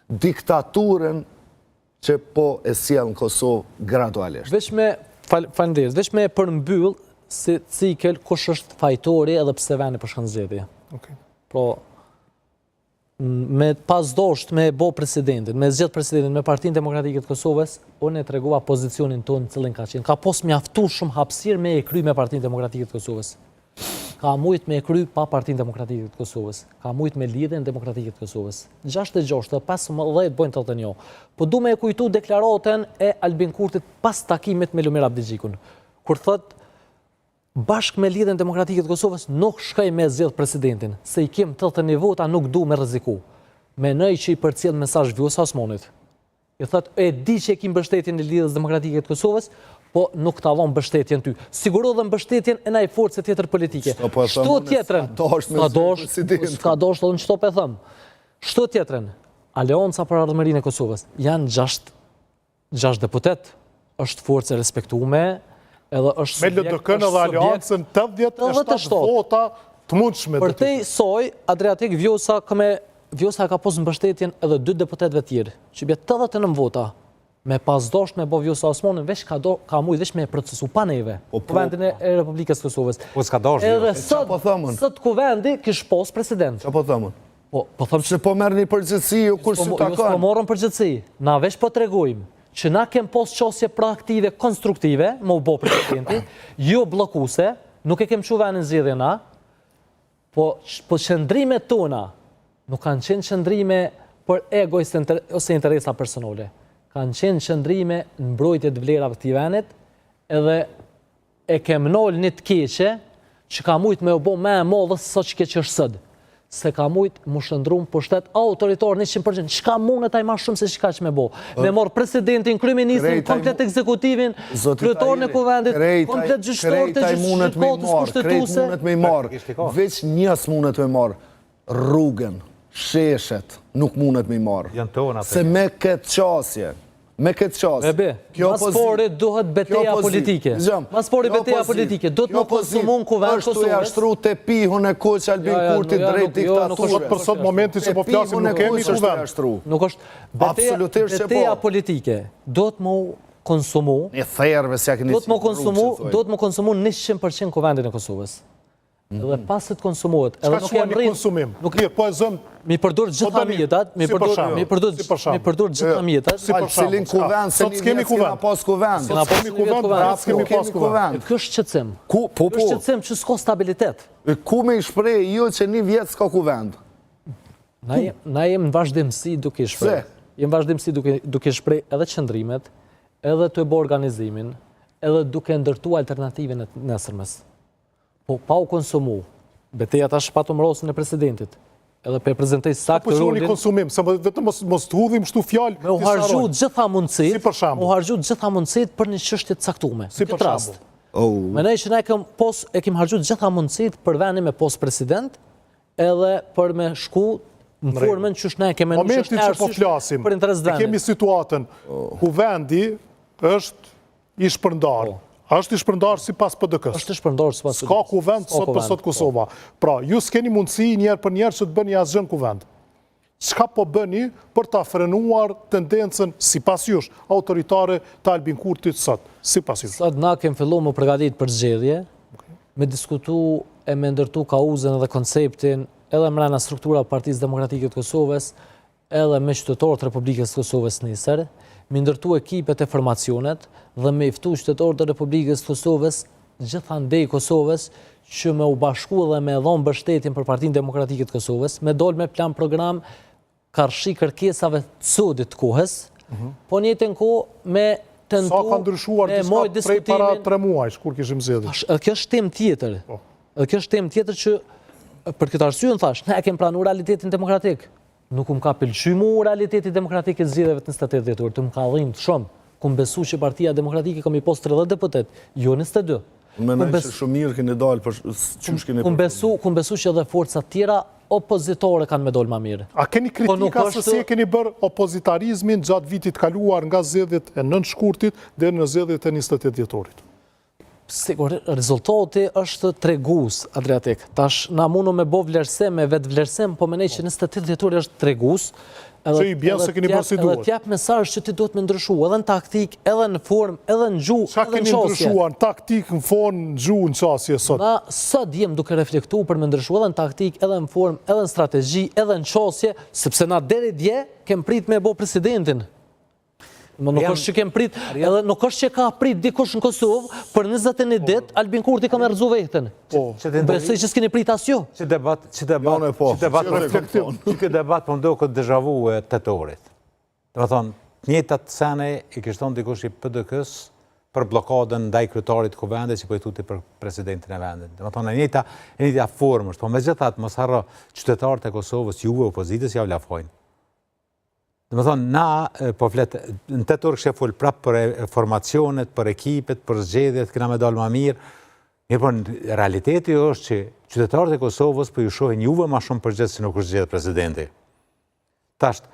diktaturën që po e sjell në Kosovë gradualisht. Faleminderit, veç me përmbyll si cikel kush është fajtori edhe pse vani për shkëndzetje. Pro, me pas dosht me bo presidentin, me zgjedh presidentin me Partinë Demokratike të Kosovës, unë e tregova pozicionin tonë cilin ka qenë. Ka pos mjaftu shumë hapësirë me e kry me Partinë Demokratike të Kosovës. Ka mujt me e kry pa Partinë Demokratike të Kosovës. Ka mujt me lidhjen demokratike të Kosovës. 6-6, 15 bojnë të të njo. Po du me e kujtu deklaratën e Albin Kurtit pas takimit me Lumir Abdigjikun. Kur thot, bashkë me lidhjen demokratike të Kosovës nuk shkoj me zgjedh presidentin, se i kem 81 vota nuk du me rreziku. Menoj që i përcjell mesazh Vjosa Osmanit. I thot, e di që e kim mbështetjen e lidhjes demokratike të Kosovës, po nuk ta dhon mbështetjen ty. Siguro dhe mbështetjen e naj force tjetër politike. Shto tjetrën, s'ka dosh edhe në çto pe them. Shto tjetrën, Aleanca për Ardhmërinë e Kosovës janë 6 deputet, është forcë e respektueme. Me LDK-n edhe Aleancën 87 vota të mundshme. Për te soj, Adriatik Vjosa ka posë mbështetjen edhe 2 deputetëve tjerë, që bje 89 vota. Me pas dosht me bo Vjosa Osmanin, veç ka mujt veç me procesu pa neve, kuvendin e Republikës Kosovës. Po s'ka dosht. Edhe sët kuvendi kish pos president. Qa po thëmën? Po thëmë se po merë një përgjithësi, u kur si ta kanë. Po morën përgjithësi, na veç po tregojmë që na kem pos qosje proaktive, konstruktive, më u bo presidenti, jo blokuse, nuk e kem që venin zgjidhje na, po qëndrimet tona nuk kanë qenë qëndrime për ego ose interesa personale. Kanë qenë qëndrime në mbrojtje të vlerave të venit, edhe e kem nol një të keqe, që ka mujt me u bo me e modhës sot që keqë është sëd. Se ka mujt më shëndrum për shtet autoritar 100%. Qka mune taj ma shumë se qka që me bo? Me morë presidentin, kryeministrin, komplet ekzekutivin, kryetarën e kuvendit, komplet gjyqtarët e gjyqtatës kushtetuse. Krejt munet me i marë, veç njës munet me i marë, rrugën, sheshet, nuk munet me i marë. Se me këtë qasje, mas pori duhet beteja politike. Mas pori beteja politike. Do të më konsumun kuvend Kosovës. Është të jashtru të pihun e koq Albin Kurti drejt diktaturës. Për sot momenti që po flasim nuk kemi kuvend. Nuk është beteja politike. Do të më konsumu. Një therve se ja këni do të më konsumu 100% kuvendin e Kosovës. Dhe pas të konsumohet. Qka shua një konsumim? Mi përdur gjitha mjetat, mi përdur gjitha mjetat. Cilin kuvend, se një vjetë s'kina pas kuvend. Kjo është qëtësim. Kjo është qëtësim që s'ko stabilitet. Ku me i shprej ju që një vjetë s'ka kuvend? Na jem në vazhdimësi duke i shprej. Jem vazhdimësi duke i shprej edhe qëndrimet, edhe të e bo organizimin, edhe duke ndërtu alternative në nesërmes. Po pa u konsumu, beteja ta shpatu mërosin e presidentit, edhe pe prezentej saktë rolin... Po që një konsumim, se vetëm mos të hudhim shtu fjallë... Me u hargju gjitha mundësit për një qështje të saktume. Si për shambull. Menej që ne e kem hargju gjitha mundësit për veni me post president, edhe për me shku në formën që ne keme në qështë erësysh për interes dvenit. Kemi situatën ku vendi është i shpërndarë. Është i shpërndarë si pas PDK-s. Është i shpërndarë si pas PDK-s. Ska kuvend sot për sot Kosova. Pra, ju s'keni mundësi njerë për njerë që të bëni asgjën kuvend. Çka po bëni për ta frenuar tendencën, si pas jush, autoritare të Albin Kurtit sot? Si pas jush? Sot na kem fillu më përgatit për zgjedhje, me diskutu e me ndërtu kauzën edhe konceptin, edhe mrena struktura Partisë Demokratike të Kosovës, edhe me qytetarët Republikës të Kosovës nisër, me ndërtu ekipet e formacionet dhe me iftu qytetarët e Republikës të Kosovës, gjithandej Kosovës, që me u bashku dhe me dhonë mbështetjen për Partinë Demokratike të Kosovës, me dol me plan program karshi kërkesave të sodit të kohës, po njëtën kohë me tentu... Sa ka ndryshuar diska prej para 3 muajsh, kur kishim zgjedhje? Kjo është temë tjetër. Kjo është temë tjetër që, për këtë arsye në thash, ne e kem planu realitetin demokratik. Nuk më ka pëlqy mu realiteti demokratik e zgjedhjeve të 28 dhjetor, të më ka dhimbë të shumë. Kum besu që Partia Demokratike kam i pos 30 deputet, jo 22. Menoj që shumë mirë keni dalë për qysh keni... Kum besu që edhe forcat tjera opozitore kanë me dolë ma mirë. A keni kritika se si keni bërë opozitarizmin gjatë vitit kaluar nga zgjedhjet e 9 shkurtit dhe në zgjedhjet e 28 dhjetorit? Sigur, rezultati është tregus, Adriatik. Tash, na mundu me bo vlerësim, me vetë vlerësim, po menej që 28 dhjetori është tregus, që i bjenë se keni bërë si duhet. Edhe t'jap mesazh që ti duhet me ndryshu, edhe në taktik, edhe në form, edhe në gjuhë, Qa edhe në keni qasje. ndryshua në taktik, në form, në gjuhë, në qasje sot? Na sot jem duke reflektu për me ndryshu edhe në taktik, edhe në form, edhe në strategji, edhe në qasje, sepse na deri dje kem prit me bo presidentin. Nuk është që kem prit, edhe nuk është që ka prit dikush në Kosovë, për 21 dit, Albin Kurti ka me rëzu veten. Besoj që s'keni prit asjo. Që debat po ndohë këtë dejavu e tetorit. Dhe më thonë, njëtat sene i kishton dikush i PDK-s për blokadën ndaj kryetarit kuvendit që po i tuti për presidentin e vendit. Dhe më thonë, e njëtja formë është, po me gjithat mos harro qytetarët e Kosovës, juve opozitës, ja u lafojnë. Dhe më thonë, na po fletë, në të tërë kështë e full prapë për formacionet, për ekipet, për zgjedhjet, këna me dalë ma mirë. Mirë, por në realiteti është që qytetarët e Kosovës për ju shohin juve ma shumë përgjithë se nuk është zgjedhë presidenti. Tashtë,